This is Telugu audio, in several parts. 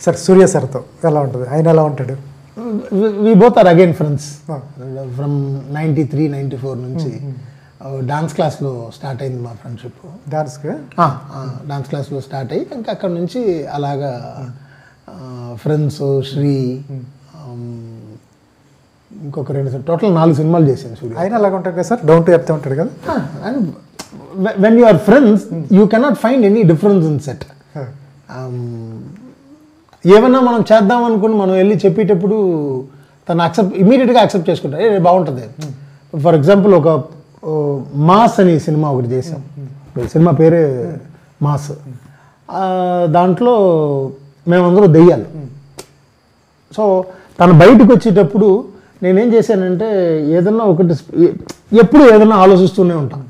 సార్ సూర్య సార్తో ఎలా ఉంటుంది, ఆయన ఎలా ఉంటాడు? We both are again friends from 93, 94 నుంచి డాన్స్ క్లాస్లో స్టార్ట్ అయింది మా ఫ్రెండ్షిప్. డాన్స్ క్లాస్లో స్టార్ట్ అయ్యి ఇంకా అక్కడ నుంచి అలాగా ఫ్రెండ్స్, శ్రీ, ఇంకొక 2 టోటల్ 4 సినిమాలు చేశాను సూర్య. ఆయన అలాగ ఉంటాడు కదా సార్, డౌన్ టు ఎర్త్ ఉంటాడు కదా. And when you are friends you cannot find any difference in set. ఏమన్నా మనం చేద్దాం అనుకుని మనం వెళ్ళి చెప్పేటప్పుడు తను ఇమీడియట్గా యాక్సెప్ట్ చేసుకుంటారు, ఏ బాగుంటుంది. ఫర్ ఎగ్జాంపుల్ ఒక మాస్ అని సినిమా ఒకటి చేసాం, సినిమా పేరే మాస్. దాంట్లో మేమందరూ దెయ్యాలు. సో తను బయటకు వచ్చేటప్పుడు నేనేం చేశానంటే ఏదన్నా ఒకటి ఎప్పుడు ఏదన్నా ఆలోచిస్తూనే ఉంటాను.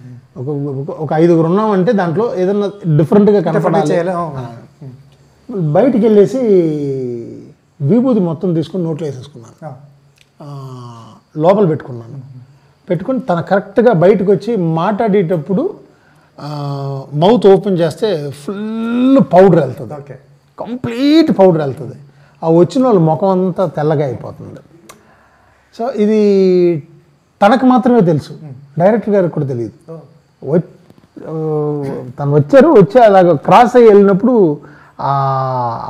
ఒక 5గురు ఉన్నామంటే దాంట్లో ఏదన్నా డిఫరెంట్గా కనపడాలి. బయటికి వెళ్ళేసి విభూతి మొత్తం తీసుకొని నోట్లో వేసేసుకున్నాను, లోపల పెట్టుకుని తన కరెక్ట్గా బయటకు వచ్చి మాట్లాడేటప్పుడు మౌత్ ఓపెన్ చేస్తే ఫుల్ పౌడర్ వెళ్తుంది, కంప్లీట్ పౌడర్ వెళ్తుంది. ఆ వచ్చిన వాళ్ళ ముఖం అంతా తెల్లగా అయిపోతుంది. సో ఇది తనకు మాత్రమే తెలుసు, డైరెక్టర్ గారికి కూడా తెలియదు. తను వచ్చి అలాగ క్రాస్ అయ్యి వెళ్ళినప్పుడు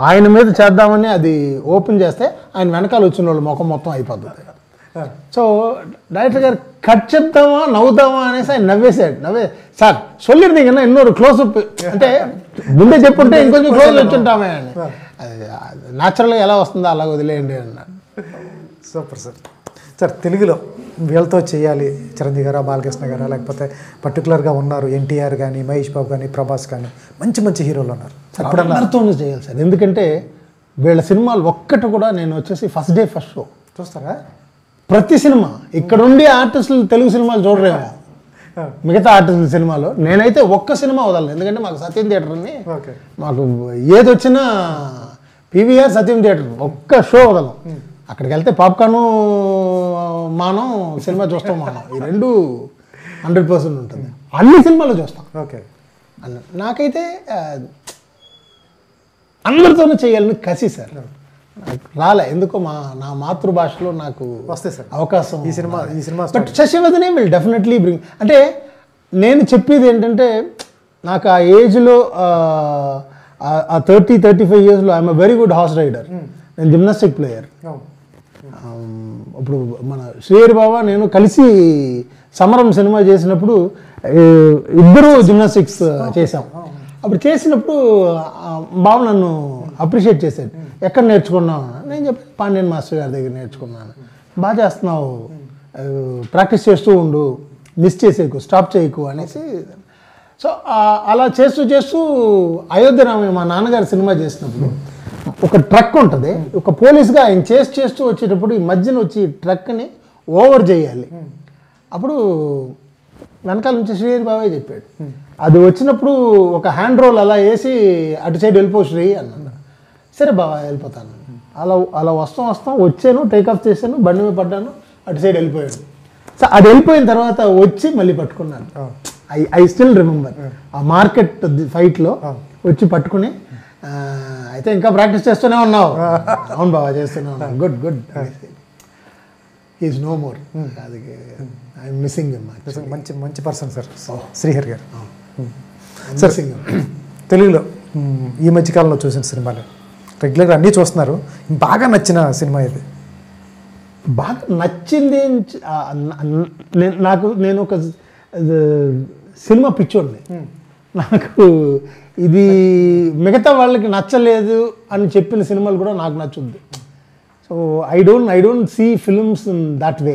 ఆయన మీద చేద్దామని అది ఓపెన్ చేస్తే ఆయన వెనకాల వచ్చిన వాళ్ళు ముఖం మొత్తం అయిపోతుంది. సో డైరెక్టర్ గారు కట్ చెప్తామా నవ్వుతామా అనేసి ఆయన నవ్వే సార్ சொல்லிருந்தீங்கன்னா இன்னொரு క్లోజ్అప్ అంటే ముందే చెప్పుంటే ఇంకొంచెం క్లోజ్ వచ్చింటామే అని. న్యాచురల్గా ఎలా వస్తుందో అలా వదిలేయండి అన్నాడు. Super sir. సార్ తెలుగులో వీళ్ళతో చేయాలి, చిరంజీవి గారా, బాలకృష్ణ గారా, లేకపోతే పర్టికులర్గా ఉన్నారు ఎన్టీఆర్ కానీ, మహేష్ బాబు కానీ, ప్రభాస్ కానీ, మంచి హీరోలు ఉన్నారు. అందరితోనే చేయాలి సార్, ఎందుకంటే వీళ్ళ సినిమాలు ఒక్కటి కూడా నేను వచ్చేసి ఫస్ట్ డే ఫస్ట్ షో చూస్తారా. ప్రతి సినిమా ఇక్కడ ఉండి ఆర్టిస్టులు తెలుగు సినిమాలు చూడరేమో, మిగతా ఆర్టిస్టుల సినిమాలో నేనైతే ఒక్క సినిమా వదలను. ఎందుకంటే మాకు సత్యం థియేటర్ అని, మాకు ఏది వచ్చినా పీవీఆర్ సత్యం థియేటర్ ఒక్క షో వదలం. అక్కడికి వెళ్తే పాప్కార్ను మానం, సినిమా చూస్తాం మానం, ఈ 2 100% ఉంటుంది. అన్ని సినిమాలు చూస్తాం. నాకైతే అందరితోనే చేయాలని కసి సార్, రాలే ఎందుకో నా మాతృభాషలో నాకు వస్తే సార్ అవకాశం ఈ cinema. But Sasivadane will definitely bring. అంటే నేను చెప్పేది ఏంటంటే నాకు ఆ ఏజ్లో ఆ 30-35 ఇయర్స్లో I'm very good horse rider, నేను జిమ్నాస్టిక్ ప్లేయర్. ఇప్పుడు మన శ్రీహరి బాబా నేను కలిసి సమరం సినిమా చేసినప్పుడు ఇద్దరు జిమ్నాస్టిక్స్ చేసాం. అప్పుడు చేసినప్పుడు బాబు నన్ను అప్రిషియేట్ చేశాడు, ఎక్కడ నేర్చుకున్నావు? నేను చెప్పాను పాండ్యన్ మాస్టర్ గారి దగ్గర నేర్చుకున్నాను. బాగా చేస్తున్నావు, ప్రాక్టీస్ చేస్తూ ఉండు, మిస్ చేసేకు, స్టాప్ చేయకు అనేసి. సో అలా చేస్తూ అయోధ్య రామయ్య మా నాన్నగారు సినిమా చేసినప్పుడు ఒక ట్రక్ ఉంటుంది, ఒక పోలీస్గా ఆయన చేస్తూ వచ్చేటప్పుడు ఈ మధ్యన వచ్చి ట్రక్ని ఓవర్ చేయాలి. అప్పుడు వెనకాల నుంచి శ్రీహరి బాబాయ్ చెప్పాడు, అది వచ్చినప్పుడు ఒక హ్యాండ్ రోల్ అలా వేసి అటు సైడ్ వెళ్ళిపో శ్రీ అన్నాడు. సరే బాబా వెళ్ళిపోతాను. అలా వస్తాం వచ్చాను, టేకాఫ్ చేశాను, బండి మీద పడ్డాను, అటు సైడ్ వెళ్ళిపోయాడు. సో అది వెళ్ళిపోయిన తర్వాత వచ్చి మళ్ళీ పట్టుకున్నాను. ఐ స్టిల్ రిమెంబర్ ఆ మార్కెట్ ఫైట్లో వచ్చి పట్టుకుని, అయితే ఇంకా ప్రాక్టీస్ చేస్తూనే ఉన్నావు? అవును బాబా చేస్తూనే ఉన్నావు. గుడ్. Is no more. అది ఐఎమ్ మిస్సింగ్ మంచి person sir Srihari garu. Sir తెలుగులో ఈ మధ్యకాలంలో చూసిన సినిమాలు రెగ్యులర్గా అన్నీ చూస్తున్నారు, బాగా నచ్చిన సినిమా ఇది? బాగా నచ్చింది నేను ఒక సినిమా పిచ్చోడిని. నాకు ఇది మిగతా వాళ్ళకి నచ్చలేదు అని చెప్పిన సినిమాలు కూడా నాకు నచ్చుద్ది. So I don't see films in that way.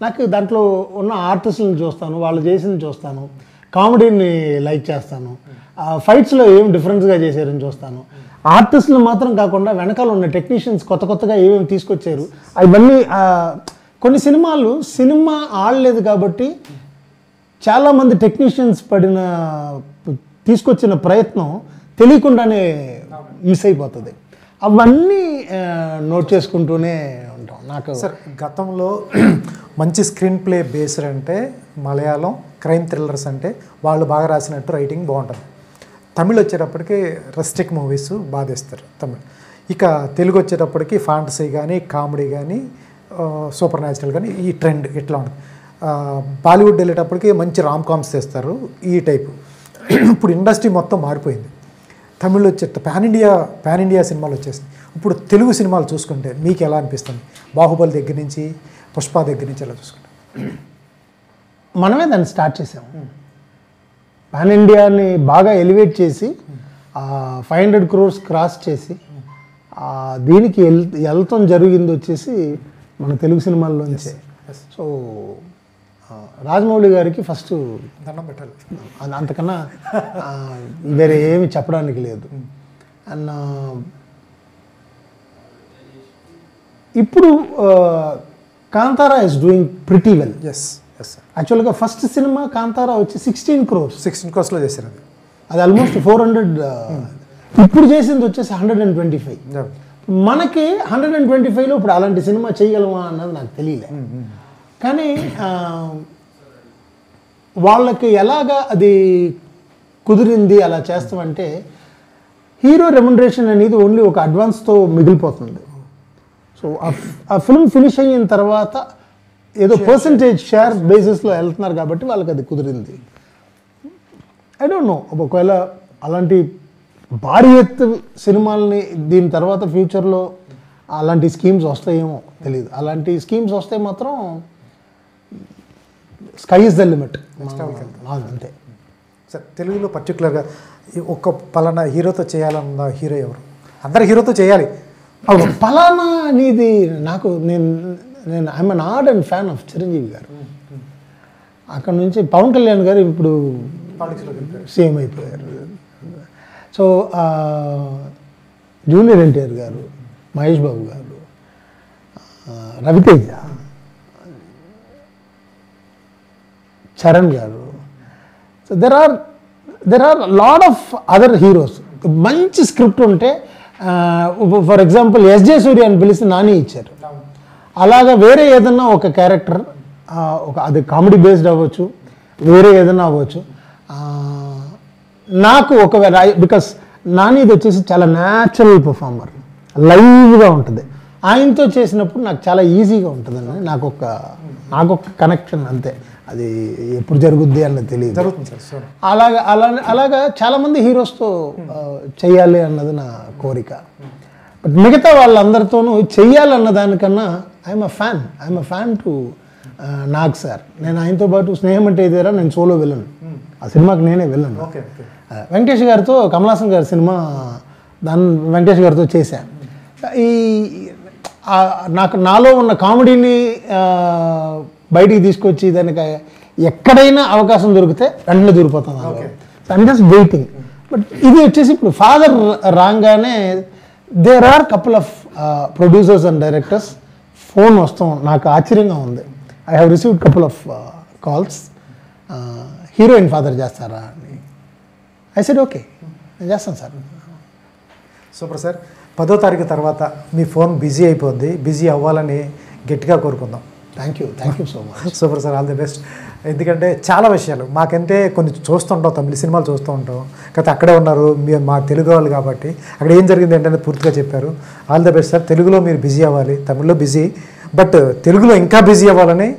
నాకు దాంట్లో ఉన్న ఆర్టిస్టులను చూస్తాను, వాళ్ళు చేసింది చూస్తాను, కామెడీని లైక్ చేస్తాను, ఫైట్స్లో ఏం డిఫరెన్స్గా చేశారని చూస్తాను. ఆర్టిస్టులు మాత్రం కాకుండా వెనకాల ఉన్న టెక్నీషియన్స్ కొత్తగా ఏమేమి తీసుకొచ్చారు అవన్నీ. కొన్ని సినిమా ఆడలేదు కాబట్టి చాలామంది టెక్నీషియన్స్ తీసుకొచ్చిన ప్రయత్నం తెలియకుండానే మిస్ అయిపోతుంది. అవన్నీ నోట్ చేసుకుంటూనే ఉంటాం. నాకు సార్ గతంలో మంచి స్క్రీన్ ప్లే బేస్డ్ అంటే మలయాళం క్రైమ్ థ్రిల్లర్స్ అంటే వాళ్ళు బాగా రాసినట్టు రైటింగ్ బాగుంటుంది. తమిళ్ వచ్చేటప్పటికి రెస్ట్రిక్ట్ మూవీస్ బాధేస్తారు తమిళ్. ఇక తెలుగు వచ్చేటప్పటికి ఫాంటసీ కానీ కామెడీ కానీ సూపర్ న్యాచురల్ కానీ ఈ ట్రెండ్ ఇట్లా ఉంది. బాలీవుడ్ వెళ్ళేటప్పటికి మంచి రామ్ కామ్స్ చేస్తారు ఈ టైపు. ఇప్పుడు ఇండస్ట్రీ మొత్తం మారిపోయింది. తమిళ్ వచ్చే పాన్ ఇండియా సినిమాలు వచ్చేసింది. ఇప్పుడు తెలుగు సినిమాలు చూసుకుంటే మీకు ఎలా అనిపిస్తుంది? బాహుబలి దగ్గర నుంచి పుష్ప దగ్గర నుంచి ఎలా చూసుకుంటే? మనమే దాన్ని స్టార్ట్ చేసాము. పాన్ ఇండియాని బాగా ఎలివేట్ చేసి 500 crores క్రాస్ చేసి దీనికి వెళ్తాం జరిగింది వచ్చేసి మన తెలుగు సినిమాల్లోంచే. సో రాజమౌళి గారికి ఫస్ట్ దండం పెట్టాలి. అంతకన్నా వేరే ఏమి చెప్పడానికి లేదు. అండ్ ఇప్పుడు Kantara is doing pretty well. యాక్చువల్గా ఫస్ట్ సినిమా కాంతారా వచ్చి 16 crores 16 crores చేశారు. అది ఆల్మోస్ట్ 400. ఇప్పుడు చేసింది వచ్చేసి 125. మనకి 125లో ఇప్పుడు అలాంటి సినిమా చేయగలమా అన్నది నాకు తెలియలే. కానీ వాళ్ళకి ఎలాగా అది కుదిరింది అలా చేస్తామంటే హీరో రెమ్యునరేషన్ అనేది ఓన్లీ ఒక అడ్వాన్స్తో మిగిలిపోతుంది. సో ఆ ఫిల్మ్ ఫినిష్ అయిన తర్వాత ఏదో పర్సంటేజ్ షేర్ బేసిస్లో వెళ్తున్నారు కాబట్టి వాళ్ళకి అది కుదిరింది. ఐ డోంట్ నో, ఒకవేళ అలాంటి భారీ ఎత్తు సినిమాలని దీని తర్వాత ఫ్యూచర్లో అలాంటి స్కీమ్స్ వస్తాయేమో తెలియదు. అలాంటి స్కీమ్స్ వస్తే మాత్రం స్కై ఇస్ ద లిమిట్ అంతే. సార్ తెలుగులో పర్టికులర్గా ఒక్క పలానా హీరోతో చేయాలన్న హీరో ఎవరు? అందరు హీరోతో చేయాలి. పలానా అనేది నాకు నేను I'm an ardent fan of Chiranjeevi garu. అక్కడ నుంచి పవన్ కళ్యాణ్ గారు ఇప్పుడు సీఎం అయిపోయారు. సో జూనియర్ ఎన్టీఆర్ గారు, మహేష్ బాబు గారు, Ravi Teja, Charan garu. So there are lot of other heroes. మంచి స్క్రిప్ట్ ఉంటే ఫర్ ఎగ్జాంపుల్ ఎస్జే సూర్య అని పిలిచి నాని ఇచ్చారు. అలాగా వేరే ఏదన్నా ఒక క్యారెక్టర్ అది కామెడీ బేస్డ్ అవ్వచ్చు, వేరే ఏదన్నా అవ్వచ్చు. నాకు ఒకవేళ బికాస్ నానిది వచ్చేసి చాలా న్యాచురల్ పర్ఫార్మర్, లైవ్గా ఉంటుంది. ఆయనతో చేసినప్పుడు నాకు చాలా ఈజీగా ఉంటుందండి. నాకు ఒక కనెక్షన్ అంతే. అది ఎప్పుడు జరుగుద్ది అన్నది తెలియదు. అలాగా చాలామంది హీరోస్తో చెయ్యాలి అన్నది నా కోరిక. బట్ మిగతా వాళ్ళందరితోనూ చెయ్యాలన్న దానికన్నా I'm a fan to Nag sir. నేను ఆయనతో పాటు స్నేహం అంటే ఇదేరా నేను సోలో వెళ్ళను. ఆ సినిమాకి నేనే వెళ్ళను. వెంకటేష్ గారితో కమలాసన్ గారి సినిమా వెంకటేష్ గారితో చేశాను. నాలో ఉన్న కామెడీని బయటికి తీసుకొచ్చి దానికి ఎక్కడైనా అవకాశం దొరికితే వెంటనే దూరిపోతాను. I'm just waiting. బట్ ఇది వచ్చేసి ఇప్పుడు ఫాదర్ రాగానే there are couple of producers and directors phone వస్తాం. నాకు ఆశ్చర్యంగా ఉంది. I have received couple of calls, heroine father చేస్తారా అని. ఐ సెడ్ ఓకే, నేను చేస్తాను సార్. Super sir. 10వ తారీఖు తర్వాత మీ ఫోన్ బిజీ అయిపోద్ది. బిజీ అవ్వాలని గట్టిగా కోరుకుందాం. Thank you so much. Super sir, all the best. ఎందుకంటే చాలా విషయాలు మాకంటే కొన్ని చూస్తుంటాం, తమిళ సినిమాలు చూస్తూ ఉంటాం. కాకపోతే అక్కడే ఉన్నారు మా తెలుగు వాళ్ళు కాబట్టి అక్కడ ఏం జరిగింది ఏంటంటే పూర్తిగా చెప్పారు. All the best sir. తెలుగులో మీరు బిజీ అవ్వాలి, తమిళ్లో బిజీ, బట్ తెలుగులో ఇంకా బిజీ అవ్వాలని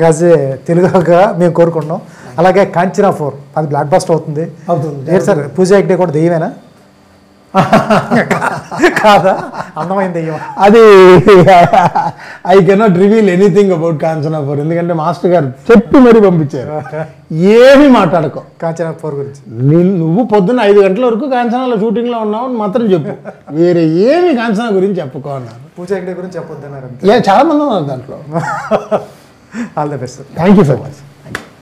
యాజ్ ఏ తెలుగుగా మేము కోరుకుంటున్నాం. అలాగే కాంచనా 4 అది బ్లాక్ బస్టర్ అవుతుంది. ఏంటి సార్, పూజా హెగ్డే కూడా దెయ్యమేనా? కాదా? అందమైన దెయ్యం అది. I cannot reveal anything about Kanchana 4 ఎందుకంటే మాస్టర్ గారు చెప్పి మరీ పంపించారు. ఏమీ మాట్లాడుకో కాంచనా 4 గురించి. నువ్వు పొద్దున్న 5 గంటల వరకు కాంచనాలో షూటింగ్లో ఉన్నావు అని మాత్రం చెప్పు, వేరే ఏమి కాంచనా గురించి చెప్పుకో అన్నారు. పూజా హెగ్డే గురించి చెప్పొద్దన్నారు. చాలా మంది ఉన్నారు దాంట్లో. All the best sir. Thank you so much.